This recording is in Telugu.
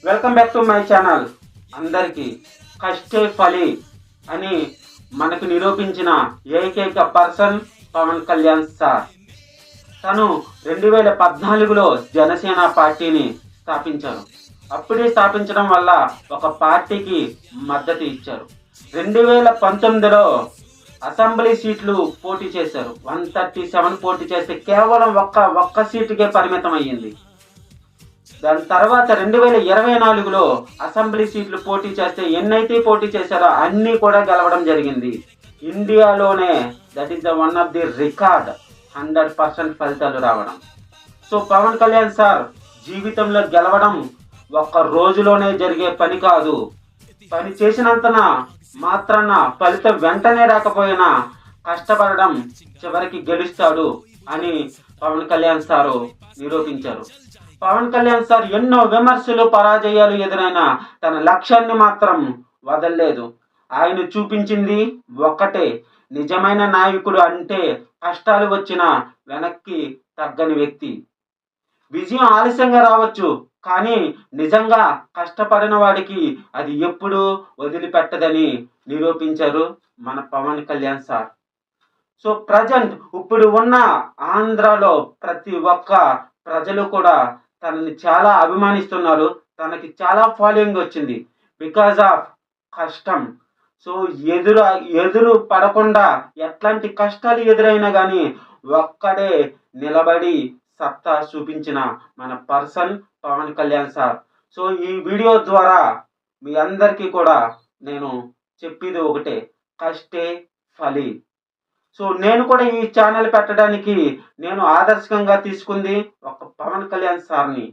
Welcome back to my channel. అందరికీ కష్టే ఫలి అని మనకు నిరూపించిన ఏకైక పర్సన్ పవన్ కళ్యాణ్ సార్. తను 2014లో జనసేన పార్టీని స్థాపించారు. అప్పుడే స్థాపించడం వల్ల ఒక పార్టీకి మద్దతు ఇచ్చారు. 2019లో అసెంబ్లీ సీట్లు పోటీ చేశారు. 137 పోటీ చేస్తే కేవలం ఒక్క సీటుకే పరిమితం అయ్యింది. దాని తర్వాత 2024లో అసెంబ్లీ సీట్లు పోటీ చేస్తే ఎన్నైతే పోటీ చేశారో అన్నీ కూడా గెలవడం జరిగింది. ఇండియాలోనే that is the one of the record 100% ఫలితాలు రావడం. సో పవన్ కళ్యాణ్ సార్ జీవితంలో గెలవడం ఒక్క రోజులోనే జరిగే పని కాదు. పని చేసినంతన మాత్రాన ఫలితం వెంటనే రాకపోయినా కష్టపడడం చివరికి గెలుస్తాడు అని పవన్ కళ్యాణ్ సారు నిరూపించారు. పవన్ కళ్యాణ్ సార్ ఎన్నో విమర్శలు పరాజయాలు ఎదురైనా తన లక్ష్యాన్ని మాత్రం వదలలేదు. ఆయన చూపించింది ఒక్కటే, నిజమైన నాయకుడు అంటే కష్టాలు వచ్చినా వెనక్కి తగ్గని వ్యక్తి. విజయం ఆలస్యంగా రావచ్చు, కానీ నిజంగా కష్టపడిన వాడికి అది ఎప్పుడూ వదిలిపెట్టదని నిరూపించారు మన Pawan Kalyan sir. So present ఇప్పుడు ఉన్న ఆంధ్రాలో ప్రతి ఒక్క ప్రజలు కూడా తనని చాలా అభిమానిస్తున్నారు. తనకి చాలా ఫాలోయింగ్ వచ్చింది బికాజ్ ఆఫ్ కష్టం. సో ఎదురు పడకుండా ఎట్లాంటి కష్టాలు ఎదురైనా కానీ ఒక్కడే నిలబడి సత్తా చూపించిన మన person Pawan Kalyan sir. So ఈ వీడియో ద్వారా మీ అందరికీ కూడా నేను చెప్పేది ఒకటే, కష్టే ఫలి. సో నేను కూడా ఈ ఛానల్ పెట్టడానికి నేను ఆదర్శకంగా తీసుకుంది ఒక పవన్ కళ్యాణ్ సార్ని.